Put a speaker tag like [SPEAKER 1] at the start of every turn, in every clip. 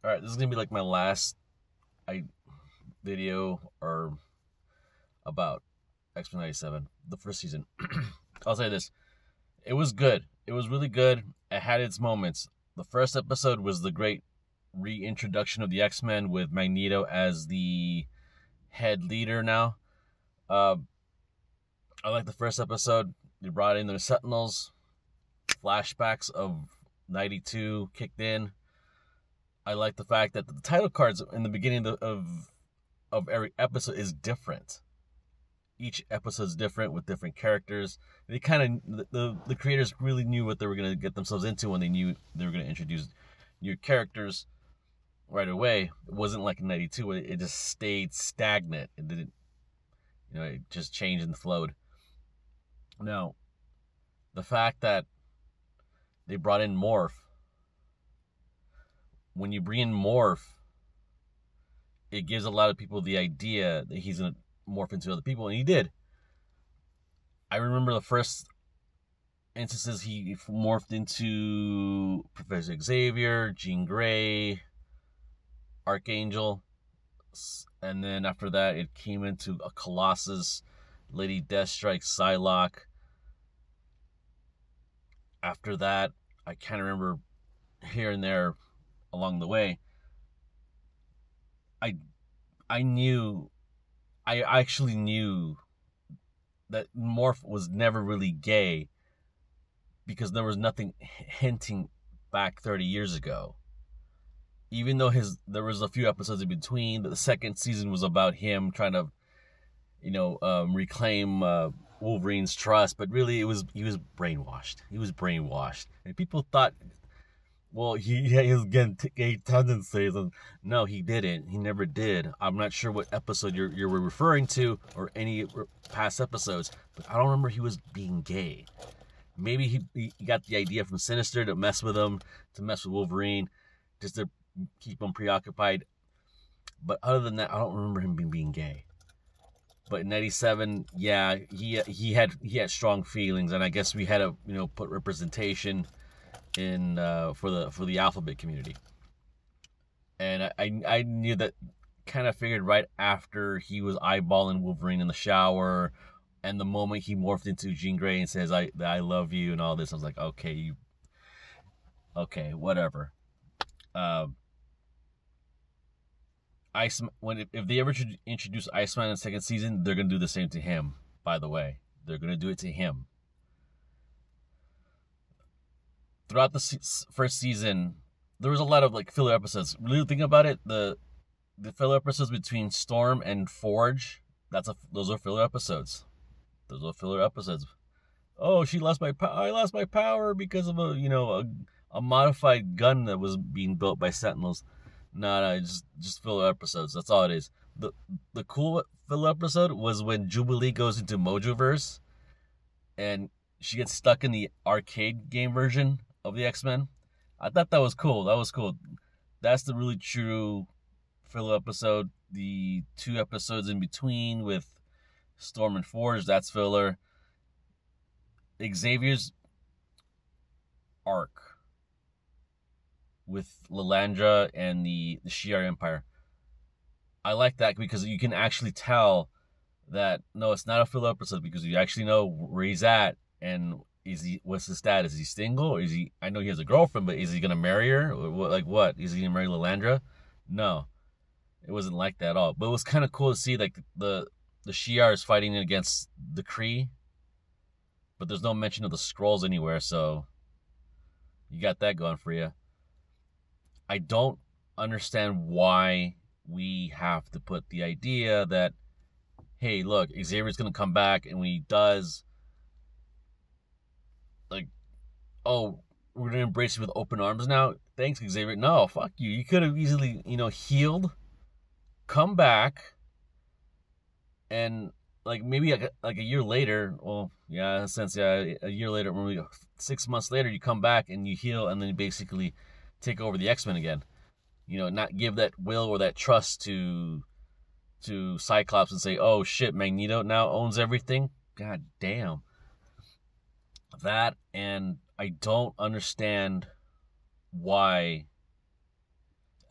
[SPEAKER 1] All right, this is gonna be like my last video or about X-Men 97, the first season. I'll say this: it was good. It was really good. It had its moments. The first episode was the great reintroduction of the X-Men with Magneto as the head leader now. Uh, I like the first episode. They brought in the Sentinels. Flashbacks of 92 kicked in. I like the fact that the title cards in the beginning of every episode is different. Each episode's different with different characters. They kind of the creators really knew what they were going to get themselves into when they knew they were going to introduce new characters right away. It wasn't like in 92 where it just stayed stagnant. It didn't, it just changed and flowed. Now, the fact that they brought in Morph. When you bring in Morph, it gives a lot of people the idea that he's going to morph into other people, and he did. I remember the first instances he morphed into Professor Xavier, Jean Grey, Archangel, and then after that it came into a Colossus, Lady Deathstrike, Psylocke. After that, I kind of remember here and there along the way, I actually knew that Morph was never really gay because there was nothing hinting back 30 years ago. Even though there was a few episodes in between, but the second season was about him trying to, reclaim Wolverine's trust. But really, he was brainwashed. He was brainwashed, and people thought, well, he was getting gay tendencies, and no, he didn't. He never did. I'm not sure what episode you're referring to or any past episodes, but I don't remember he was being gay. Maybe he got the idea from Sinister to mess with him, to mess with Wolverine, just to keep him preoccupied. But other than that, I don't remember him being gay. But in '97, yeah, he had strong feelings, and I guess we had to put representation in for the alphabet community. And I knew that, kind of figured right after he was eyeballing Wolverine in the shower, and the moment he morphed into Jean Grey and says I love you and all this, I was like, okay, whatever. If they ever introduce Iceman in the second season, they're gonna do the same to him. By the way, they're gonna do it to him. Throughout the first season, there was a lot of filler episodes. Really think about it, the filler episodes between Storm and Forge, those are filler episodes. Those are filler episodes. Oh, she lost my I lost my power because of a modified gun that was being built by Sentinels. No, just filler episodes. That's all it is. The cool filler episode was when Jubilee goes into Mojoverse, and she gets stuck in the arcade game version of the X-Men. I thought that was cool. That's the really true filler episode. The 2 episodes in between with Storm and Forge, that's filler. Xavier's arc with Lilandra and the Shi'ar Empire, I like that because you can actually tell that no, it's not a filler episode, because you actually know where he's at and what's his status? Is he single? Or I know he has a girlfriend, but is he gonna marry her? Or what? Is he gonna marry Lilandra? No, it wasn't like that at all. But it was kind of cool to see the Shi'ar is fighting against the Kree, but there's no mention of the Skrulls anywhere, so you got that going for you. I don't understand why we have to put the idea that, hey, look, Xavier's gonna come back, and when he does, oh, we're gonna embrace you with open arms now. Thanks, Xavier. No, fuck you. You could have easily, healed, come back, and maybe a year later. Well, yeah, in a sense, yeah, a year later, maybe 6 months later, you come back and you heal, and then you basically take over the X-Men again. Not give that will or that trust to Cyclops and say, oh shit, Magneto now owns everything. God damn. That, and I don't understand why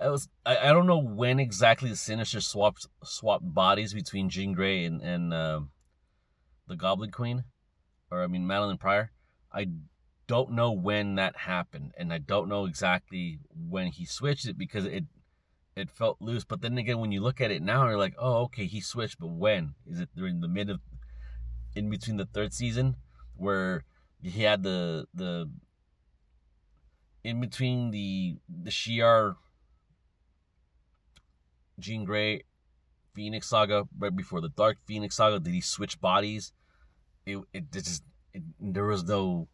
[SPEAKER 1] I don't know when exactly the Sinister swapped bodies between Jean Grey and the Goblin Queen, or I mean Madeline Pryor. I don't know when that happened, and I don't know exactly when he switched it because it felt loose. But then again, when you look at it now, you're like, oh, okay, he switched, but when? Is it during the in between the third season, where he had the in between the Shi'ar Jean Grey Phoenix saga, right before the Dark Phoenix saga, did he switch bodies? There was no,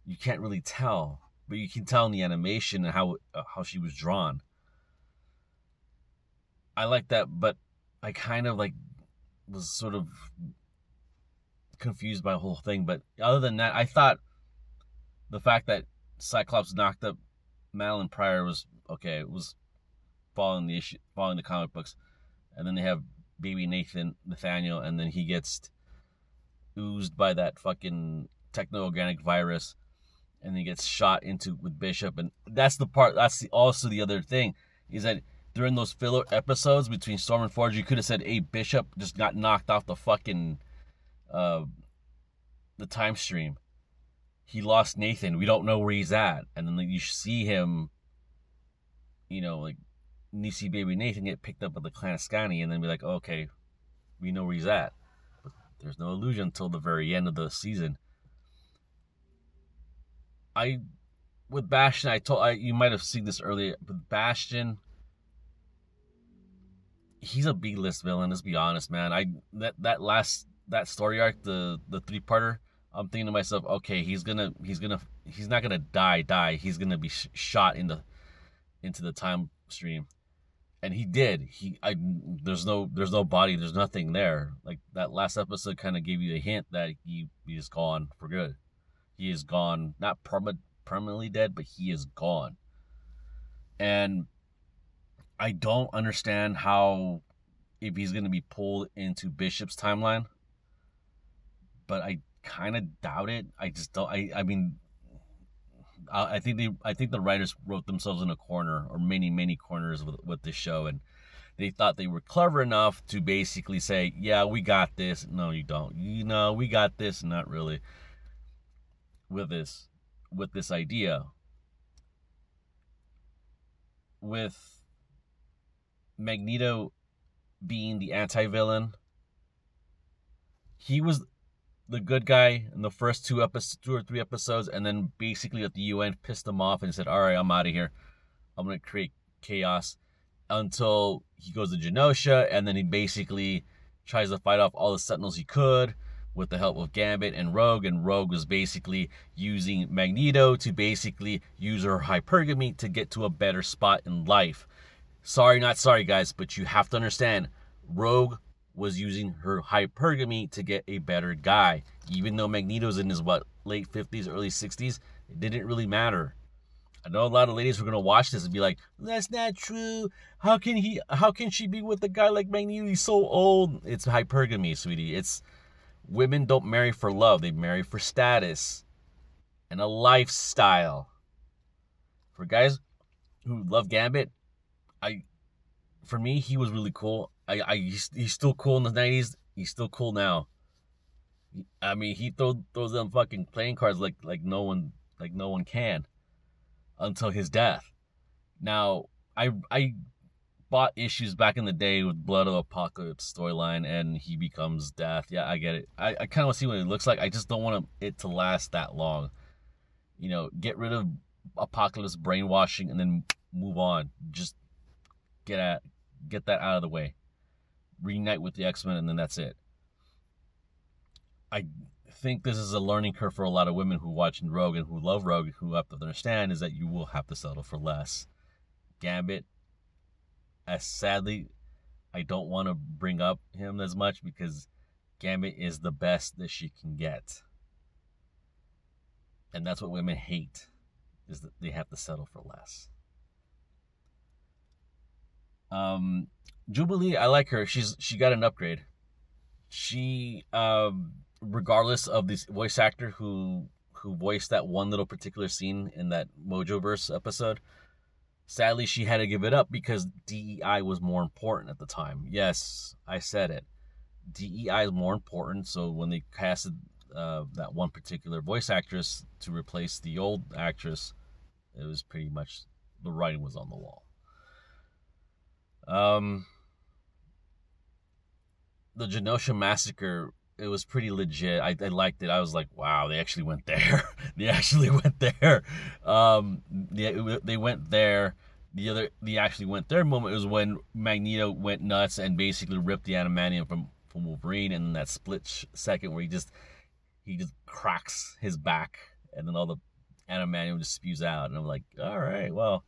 [SPEAKER 1] you can't really tell, but you can tell in the animation and how she was drawn. I like that, but I kind of like was sort of confused by the whole thing. But other than that, I thought the fact that Cyclops knocked up Madeline Pryor was okay. It was following the comic books, and then they have baby Nathaniel, and then he gets oozed by that fucking techno-organic virus, and he gets shot into with Bishop, and that's the part. That's also the other thing is that during those filler episodes between Storm and Forge, you could have said, "Hey, Bishop just got knocked off the fucking the time stream. He lost Nathan. We don't know where he's at." And then like, you see him, like you see baby Nathan get picked up at the Clan Scani, and then be like, oh, okay, we know where he's at. But there's no illusion until the very end of the season. With Bastion, you might have seen this earlier, but Bastion, he's a B-list villain. Let's be honest, man. That story arc, the 3-parter, I'm thinking to myself, okay, he's not gonna die. He's gonna be shot into the time stream, and he did. There's no body, there's nothing there. Like that last episode kind of gave you a hint that he is gone for good. He is gone, not permanently dead, but he is gone. And I don't understand how, if he's going to be pulled into Bishop's timeline, but I kind of doubt it. I just don't. I mean, I think the writers wrote themselves in a corner, or many corners with this show, and they thought they were clever enough to basically say, "Yeah, we got this." No, you don't. We got this. Not really. With this idea, with Magneto being the anti-villain, he was the good guy in the first 2 or 3 episodes, and then basically at the UN pissed him off and said, all right, I'm out of here. I'm going to create chaos, until he goes to Genosha, and then he basically tries to fight off all the Sentinels he could with the help of Gambit and Rogue was basically using Magneto to basically use her hypergamy to get to a better spot in life. Not sorry, guys, but you have to understand, Rogue was using her hypergamy to get a better guy. Even though Magneto's in his, late 50s, early 60s, it didn't really matter. I know a lot of ladies were going to watch this and be like, that's not true. How can she be with a guy like Magneto? He's so old. It's hypergamy, sweetie. Women don't marry for love. They marry for status and a lifestyle. For guys who love Gambit, for me, he was really cool. He's still cool in the 90s. He's still cool now. I mean, he throws them fucking playing cards like no one can, until his death. Now, I bought issues back in the day with Blood of Apocalypse storyline, and he becomes Death. Yeah, I get it. I kind of want to see what it looks like. I just don't want it to last that long. Get rid of Apocalypse brainwashing and then move on. Just get that out of the way. Reunite with the X-Men, and then that's it. I think this is a learning curve for a lot of women who watch Rogue and who love Rogue, who have to understand is that you will have to settle for less. Gambit, as sadly, I don't want to bring up him as much because Gambit is the best that she can get. And that's what women hate, is that they have to settle for less. Jubilee, I like her. She got an upgrade. She, regardless of this voice actor who voiced that one little particular scene in that Mojoverse episode, Sadly, she had to give it up because DEI was more important at the time. Yes, I said it. DEI is more important. So when they casted that one particular voice actress to replace the old actress, it was pretty much the writing was on the wall. The Genosha Massacre, it was pretty legit. I liked it. I was like, wow, they actually went there. They actually went there. They went there. The actually went there moment was when Magneto went nuts and basically ripped the adamantium from Wolverine, and that split second where he just cracks his back, and then all the adamantium just spews out. And I'm like, all right, well,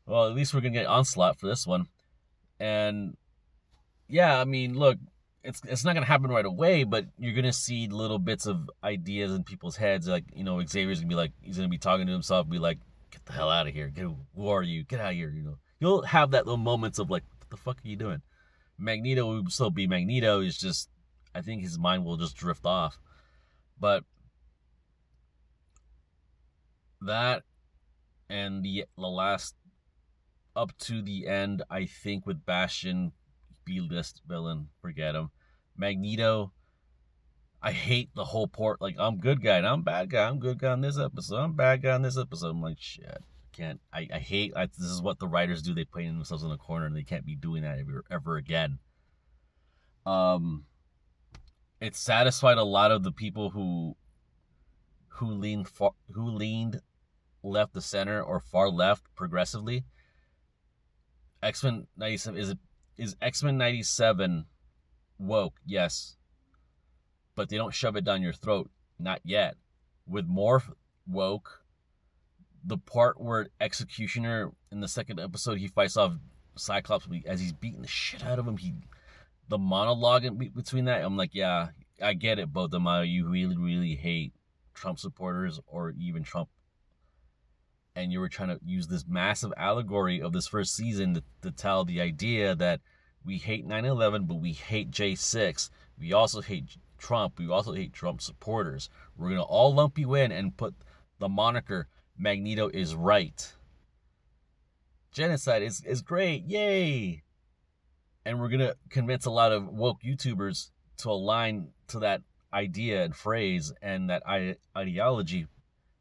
[SPEAKER 1] at least we're gonna get Onslaught for this one. And yeah, I mean, look, it's not gonna happen right away, but you're gonna see little bits of ideas in people's heads. Like, you know, Xavier's gonna be like, he's gonna be talking to himself, be like, "Get the hell out of here! Who are you? Get out of here!" You know, you'll have that little moments of like, "What the fuck are you doing?" Magneto will still be Magneto. It's just, I think his mind will just drift off. But that and the last up to the end, I think with Bastion, B-list villain, forget him. Magneto, I hate the whole port. Like, I'm good guy and I'm bad guy. I'm good guy on this episode. I'm bad guy on this episode. I'm like, shit. I hate. This is what the writers do. They play themselves in the corner, and they can't be doing that ever again. It satisfied a lot of the people who leaned left to center or far left progressively. X-Men 97 is X-Men 97 woke? Yes. But they don't shove it down your throat. Not yet. With more woke, the part where Executioner in the second episode, he fights off Cyclops as he's beating the shit out of him. The monologue in between that, I'm like, yeah, I get it, Beau DeMaio. You really, really hate Trump supporters or even Trump. And you were trying to use this massive allegory of this first season to tell the idea that we hate 9/11, but we hate J6. We also hate Trump. We also hate Trump supporters. We're going to all lump you in and put the moniker Magneto is right. Genocide is great. Yay. And we're going to convince a lot of woke YouTubers to align to that idea and phrase and that ideology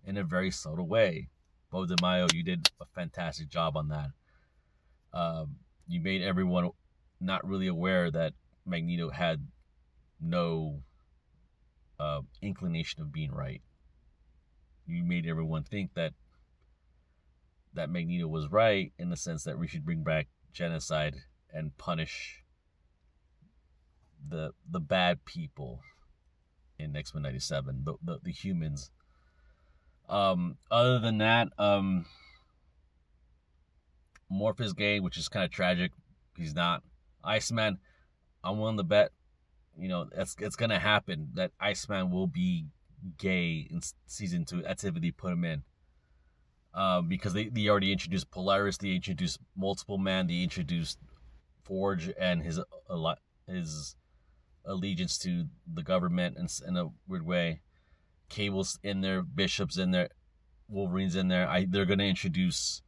[SPEAKER 1] in a very subtle way. Beau DeMaio, you did a fantastic job on that. You made everyone not really aware that Magneto had no inclination of being right. You made everyone think that Magneto was right in the sense that we should bring back genocide and punish the bad people in X-Men 97, the humans. Other than that, Morph is gay, which is kind of tragic. He's not. Iceman, I'm willing to bet, it's gonna happen that Iceman will be gay in season 2. That's if they put him in. Because they already introduced Polaris, they introduced Multiple Man, they introduced Forge and his allegiance to the government in a weird way. Cable's in there, Bishop's in there, Wolverine's in there. They're gonna introduce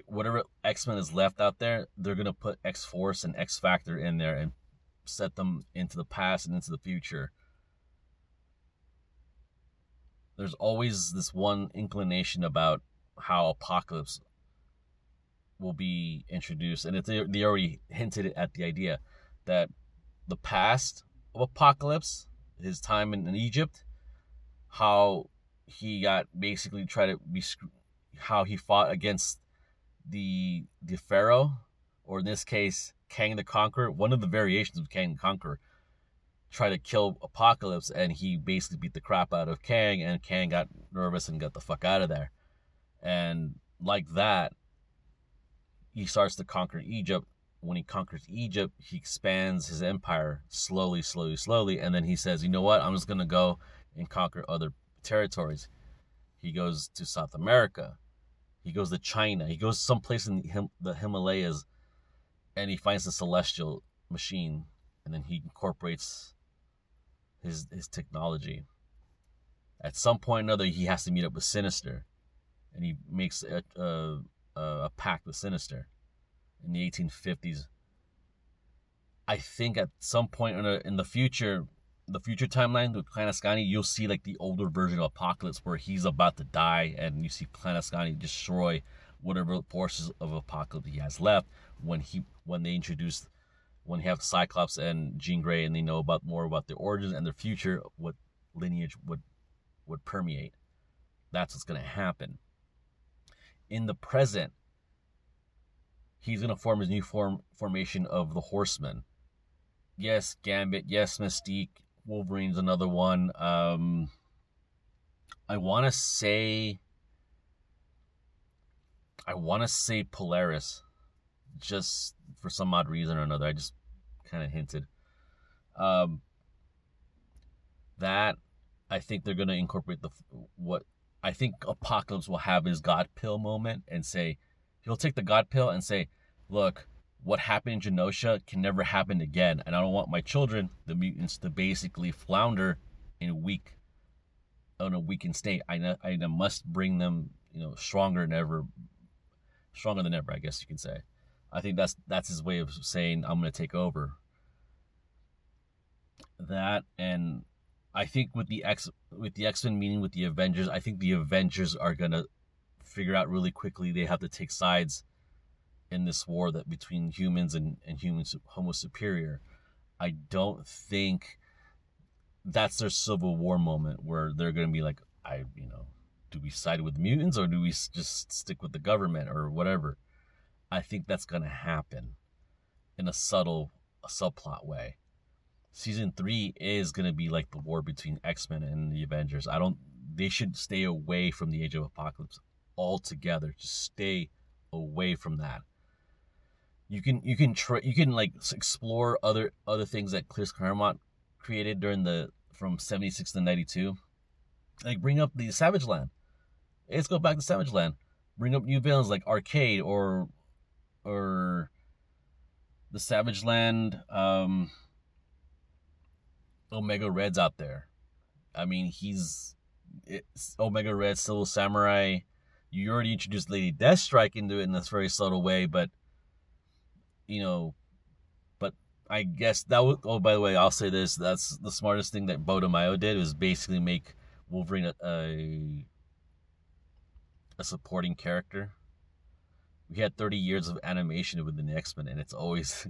[SPEAKER 1] whatever X-Men is left out there. They're gonna put X-Force and X-Factor in there and set them into the past and into the future. There's always this one inclination about how Apocalypse will be introduced, and they already hinted at the idea that the past of Apocalypse, his time in Egypt, how he got basically how he fought against the Pharaoh, or in this case Kang the Conqueror. One of the variations of Kang the Conqueror tried to kill Apocalypse, and he basically beat the crap out of Kang, and Kang got nervous and got the fuck out of there. And like that, he starts to conquer Egypt. When he conquers Egypt, he expands his empire slowly, and then he says, you know what, I'm just gonna go and conquer other territories. He goes to South America, he goes to China, he goes someplace in the Himalayas, and he finds the celestial machine, and then he incorporates his technology. At some point or another, he has to meet up with Sinister, and he makes a pact with Sinister in the 1850s. I think at some point in the future timeline with Clan Ascani, you'll see like the older version of Apocalypse where he's about to die, and you see Clan Ascani destroy whatever forces of Apocalypse he has left when he have Cyclops and Jean Grey, and they know more about their origins and their future, what lineage would permeate. That's what's going to happen. In the present, he's going to form his new formation of the Horsemen. Yes, Gambit. Yes, Mystique. Wolverine's another one. I want to say Polaris, just for some odd reason or another. I just kind of hinted. That I think they're gonna incorporate what I think Apocalypse will have his God Pill moment and say he'll take the God Pill and say, look, what happened in Genosha can never happen again, and I don't want my children, the mutants, to basically flounder in a weakened state. I must bring them, stronger than ever, I guess you can say. I think that's his way of saying I'm going to take over. That, and I think with the X-Men meeting with the Avengers, I think the Avengers are going to figure out really quickly they have to take sides in this war that between humans and humans Homo superior. I don't think that's their Civil War moment where they're going to be like, do we side with mutants or do we just stick with the government or whatever? I think that's going to happen in a subplot way. Season 3 is going to be like the war between X-Men and the Avengers. They should stay away from the Age of Apocalypse altogether. Just stay away from that. You can like explore other things that Chris Claremont created from 76 to 92. Like bring up the Savage Land. Let's go back to Savage Land. Bring up new villains like Arcade or the Savage Land Omega Red's out there. I mean, it's Omega Red, Silver Samurai. You already introduced Lady Deathstrike into it in this very subtle way, but I guess that would. Oh, by the way, I'll say this: that's the smartest thing that Beau DeMayo did, was basically make Wolverine a supporting character. We had 30 years of animation within the X-Men, and it's always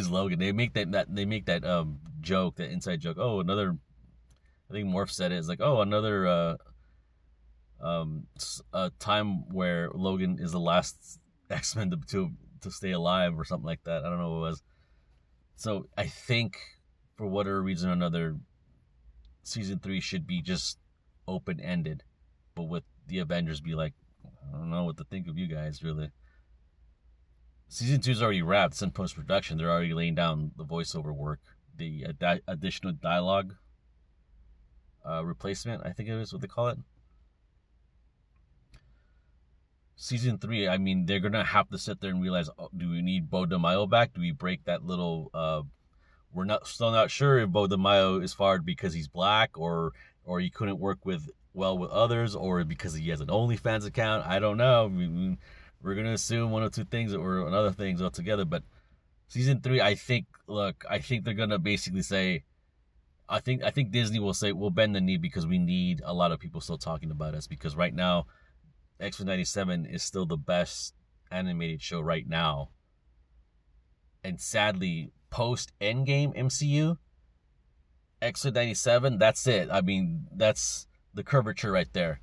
[SPEAKER 1] Logan. They make that joke, that inside joke. Oh, another. I think Morph said it. It's like, oh, another time where Logan is the last X-Men to stay alive or something like that. I don't know what it was. So I think for whatever reason or another, season 3 should be just open-ended, but with the Avengers be like, I don't know what to think of you guys, really. Season 2 is already wrapped. It's in post-production. They're already laying down the voiceover work, the additional dialogue replacement, I think it is what they call it. Season 3, I mean, they're going to have to sit there and realize, do we need Beau DeMayo back? Do we break that little... we're still not sure if Beau DeMayo is fired because he's black or he couldn't work well with others, or because he has an OnlyFans account. I don't know. We're going to assume one or two things or another things altogether. But season 3, I think they're going to basically say... I think Disney will say, we'll bend the knee because we need a lot of people still talking about us, because right now... X-Men 97 is still the best animated show right now. And sadly, post-Endgame MCU, X-Men 97, that's it. I mean, that's the curvature right there.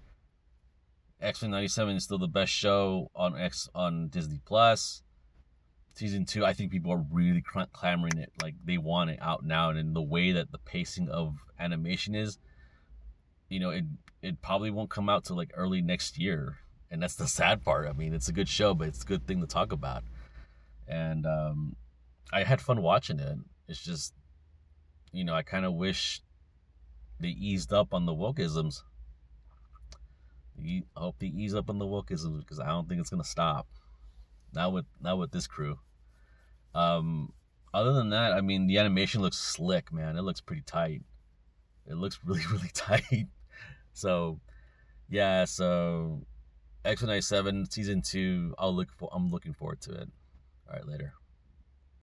[SPEAKER 1] X-Men 97 is still the best show on Disney Plus. Season 2, I think people are really clamoring it. Like, they want it out now. And in the way that the pacing of animation is, it probably won't come out till like early next year. And that's the sad part. I mean, it's a good show, but it's a good thing to talk about. And I had fun watching it. It's just, I kind of wish they eased up on the wokeisms. I hope they ease up on the wokeisms, because I don't think it's going to stop. Not with this crew. Other than that, I mean, the animation looks slick, man. It looks pretty tight. It looks really, really tight. So, yeah, X-Men 97 season 2. I'm looking forward to it. All right, later.